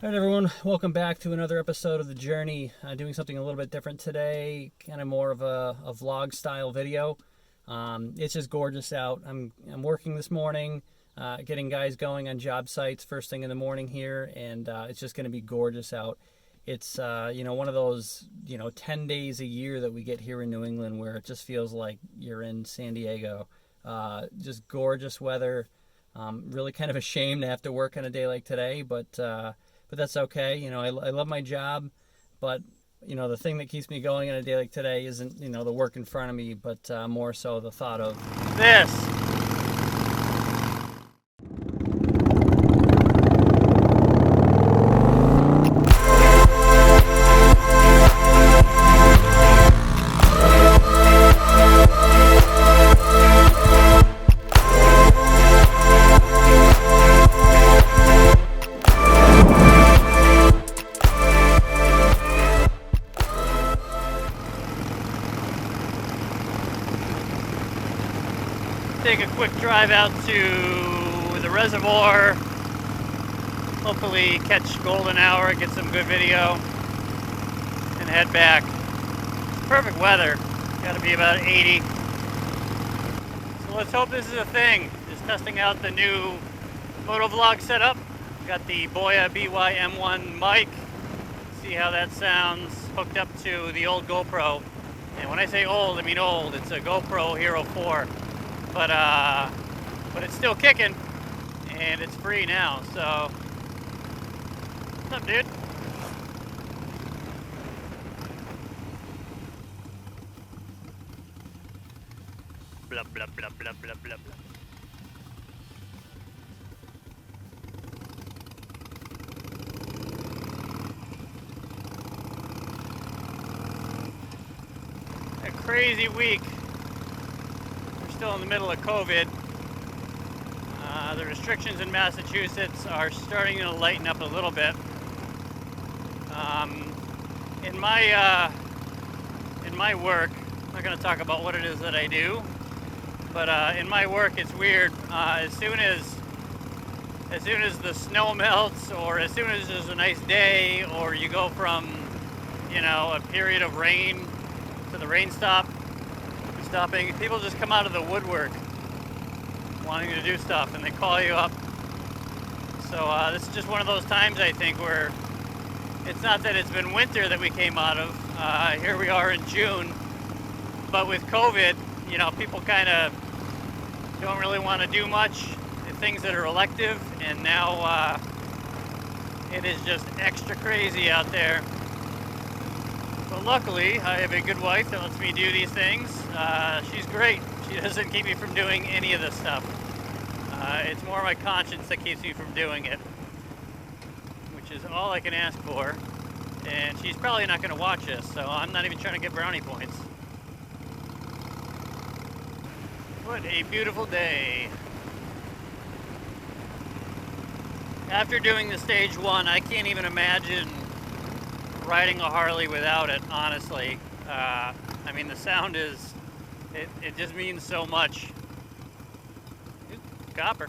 All right, everyone, welcome back to another episode of The Journey. Doing something a little bit different today, kind of more of a vlog style video. It's just gorgeous out. I'm working this morning, getting guys going on job sites first thing in the morning here, and it's just going to be gorgeous out. It's one of those 10 days a year that we get here in New England where it just feels like you're in San Diego. Just gorgeous weather. Really kind of a shame to have to work on a day like today, but that's okay. I love my job, but the thing that keeps me going on a day like today isn't the work in front of me, but more so the thought of this. Take a quick drive out to the reservoir, hopefully catch golden hour, get some good video, and head back. It's perfect weather, got to be about 80. So let's hope this is a thing. Just testing out the new MotoVlog setup. Got the Boya BY-M1 mic, see how that sounds, hooked up to the old GoPro. And when I say old, I mean old. It's a GoPro Hero 4. But it's still kicking, and it's free now, so what's up, dude? Blah, blah, blah, blah, blah, blah, blah. A crazy week. Still in the middle of COVID. The restrictions in Massachusetts are starting to lighten up a little bit. In my work, I'm not going to talk about what it is that I do, but in my work it's weird. As soon as the snow melts, or as soon as there's a nice day, or you go from a period of rain to the rain stopping, people just come out of the woodwork wanting to do stuff, and they call you up. So this is just one of those times, I think, where it's not that it's been winter that we came out of. Here we are in June, but with COVID, people kind of don't really want to do much, things that are elective, and now it is just extra crazy out there. But luckily, I have a good wife that lets me do these things. She's great. She doesn't keep me from doing any of this stuff. It's more my conscience that keeps me from doing it, which is all I can ask for. And she's probably not going to watch this, so I'm not even trying to get brownie points. What a beautiful day. After doing the stage 1, I can't even imagine riding a Harley without it, honestly. I mean, the sound is, it just means so much. Oops, copper.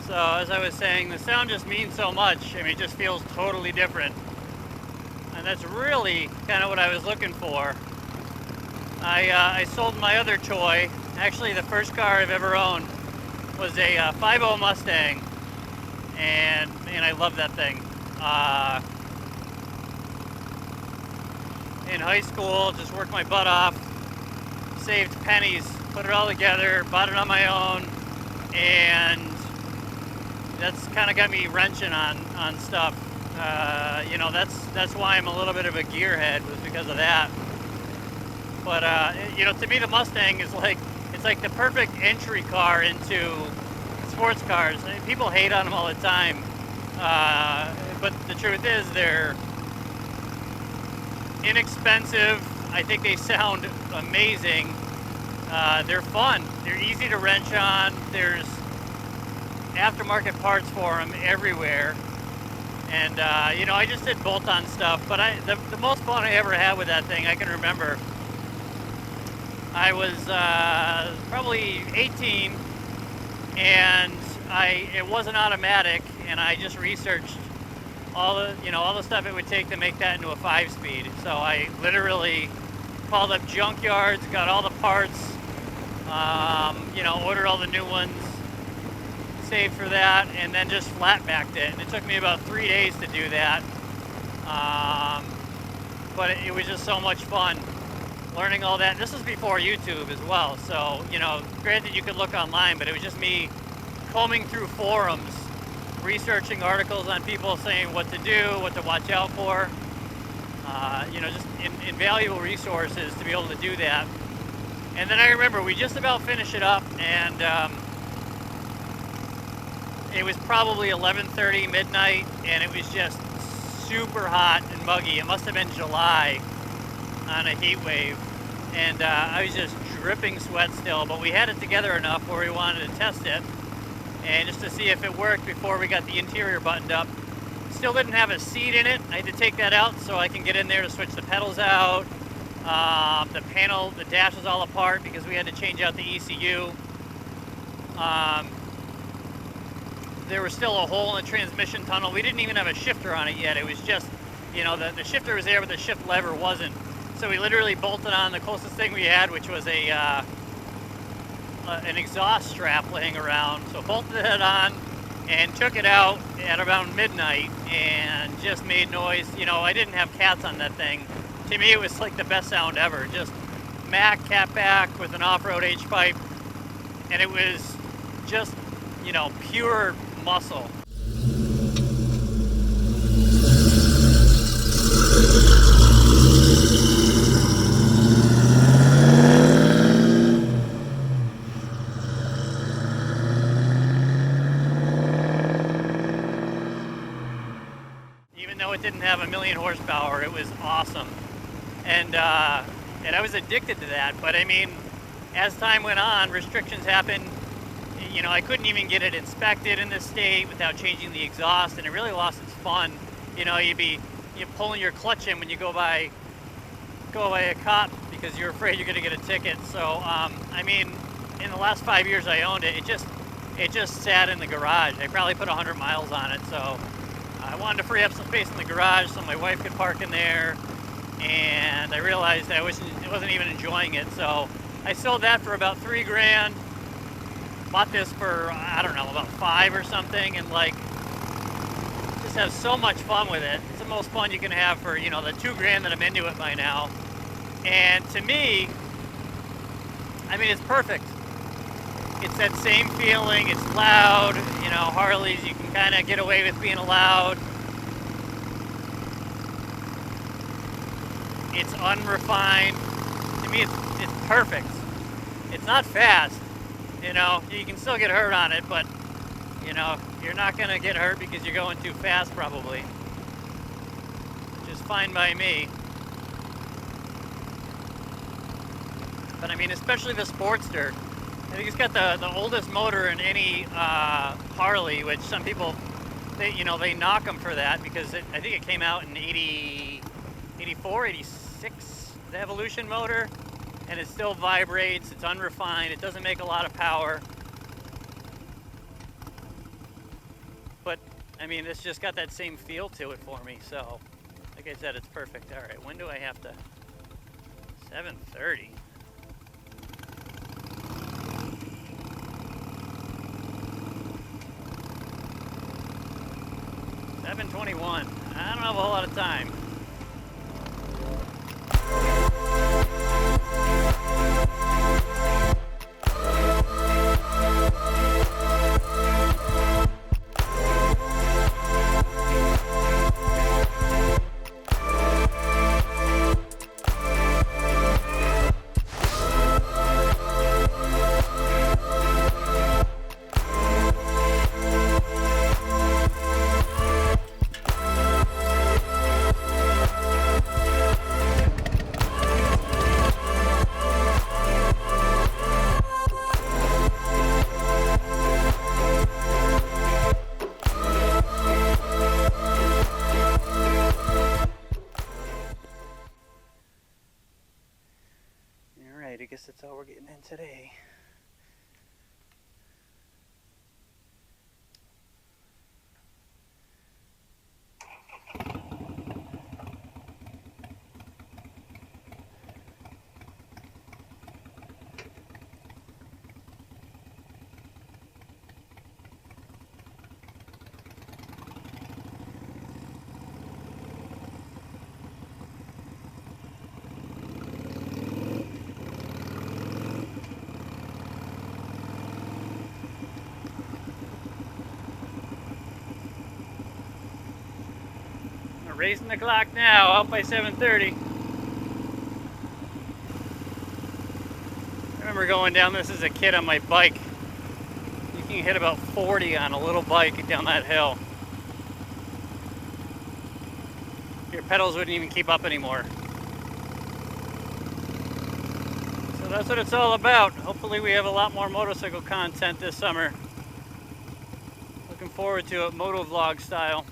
So, as I was saying, the sound just means so much. I mean, it just feels totally different. And that's really kind of what I was looking for. I sold my other toy. Actually, the first car I've ever owned was a 5.0 Mustang, and man, I love that thing. In high school, just worked my butt off, saved pennies, put it all together, bought it on my own, and that's kind of got me wrenching on stuff. That's why I'm a little bit of a gearhead, was because of that. But to me, the Mustang is it's like the perfect entry car into sports cars. I mean, people hate on them all the time, but the truth is they're inexpensive. I think they sound amazing. They're fun. They're easy to wrench on. There's aftermarket parts for them everywhere. And you know, I just did bolt-on stuff, but the most fun I ever had with that thing, I can remember, I was probably 18, and it wasn't automatic, and I just researched all the stuff it would take to make that into a 5-speed. So I literally called up junkyards, got all the parts, you know, ordered all the new ones, saved for that, and then just flat backed it. And it took me about 3 days to do that. But it was just so much fun learning all that. And this was before YouTube as well. So, you know, granted you could look online, but it was just me combing through forums, researching articles on people saying what to do, what to watch out for. You know, just invaluable resources to be able to do that. And then I remember we just about finished it up, and it was probably 11:30 midnight, and it was just super hot and muggy. It must have been July on a heat wave, and I was just dripping sweat still, but we had it together enough where we wanted to test it and just to see if it worked before we got the interior buttoned up. Still didn't have a seat in it. I had to take that out so I can get in there to switch the pedals out. The panel, the dash was all apart because we had to change out the ECU. There was still a hole in the transmission tunnel. We didn't even have a shifter on it yet. It was just, you know, the shifter was there, but the shift lever wasn't. So we literally bolted on the closest thing we had, which was an exhaust strap laying around. So bolted it on and took it out at around midnight and just made noise. You know, I didn't have cats on that thing. To me, it was like the best sound ever. Just Mac catback with an off-road H-pipe, and it was just, you know, pure muscle. Even though it didn't have 1,000,000 horsepower, it was awesome. And I was addicted to that. But I mean, as time went on, restrictions happened. You know, I couldn't even get it inspected in this state without changing the exhaust, and it really lost its fun. You know, you're pulling your clutch in when you go by a cop because you're afraid you're going to get a ticket. So, I mean, in the last 5 years I owned it, it just sat in the garage. I probably put 100 miles on it. So I wanted to free up some space in the garage so my wife could park in there, and I realized I wasn't even enjoying it. So I sold that for about $3 grand. Bought this for, I don't know, about 5 or something, and like, just have so much fun with it. It's the most fun you can have for, you know, the $2 grand that I'm into it by now. And to me, I mean, it's perfect. It's that same feeling. It's loud. You know, Harleys, you can kind of get away with being loud. It's unrefined. To me, it's perfect. It's not fast. You know, you can still get hurt on it, but, you know, you're not going to get hurt because you're going too fast, probably. Which is fine by me. But, I mean, especially the Sportster. I think it's got the oldest motor in any Harley, which some people, they knock them for that because I think it came out in 84, 86, the Evolution motor. And it still vibrates, it's unrefined, it doesn't make a lot of power. But, I mean, it's just got that same feel to it for me, so, like I said, it's perfect. All right, when do I have to? 7:30. $7:21. I don't have a whole lot of time. we're getting in today. Racing the clock now, out by 7:30. I remember going down this as a kid on my bike. You can hit about 40 on a little bike down that hill. Your pedals wouldn't even keep up anymore. So that's what it's all about. Hopefully we have a lot more motorcycle content this summer. Looking forward to it, MotoVlog style.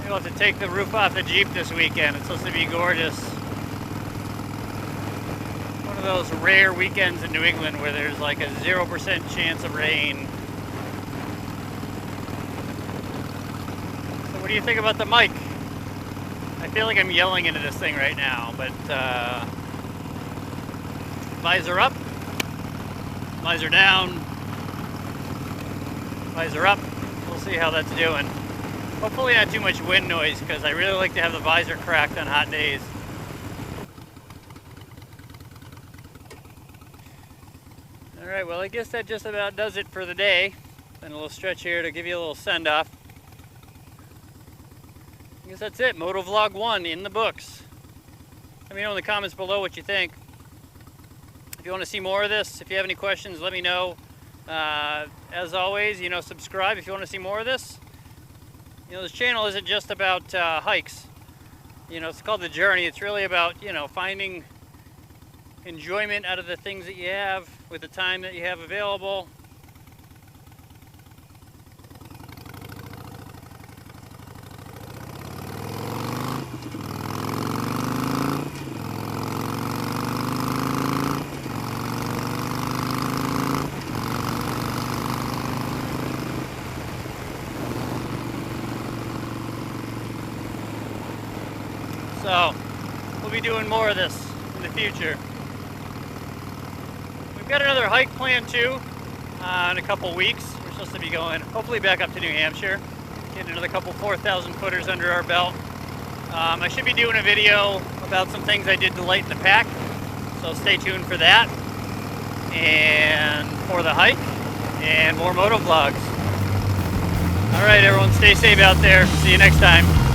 We'll have to take the roof off the Jeep this weekend. It's supposed to be gorgeous. One of those rare weekends in New England where there's like a 0% chance of rain. So what do you think about the mic? I feel like I'm yelling into this thing right now, but visor up, visor down, visor up. We'll see how that's doing. Hopefully not too much wind noise, because I really like to have the visor cracked on hot days. Alright, well I guess that just about does it for the day. And a little stretch here to give you a little send-off. I guess that's it. MotoVlog 1 in the books. Let me know in the comments below what you think. If you want to see more of this, if you have any questions, let me know. As always, subscribe if you want to see more of this. This channel isn't just about hikes. It's called The Journey. It's really about, finding enjoyment out of the things that you have with the time that you have available. So, we'll be doing more of this in the future. We've got another hike planned too in a couple weeks. We're supposed to be going hopefully back up to New Hampshire, getting another couple 4,000 footers under our belt. I should be doing a video about some things I did to lighten the pack, so stay tuned for that. And for the hike and more motovlogs. Alright everyone, stay safe out there. See you next time.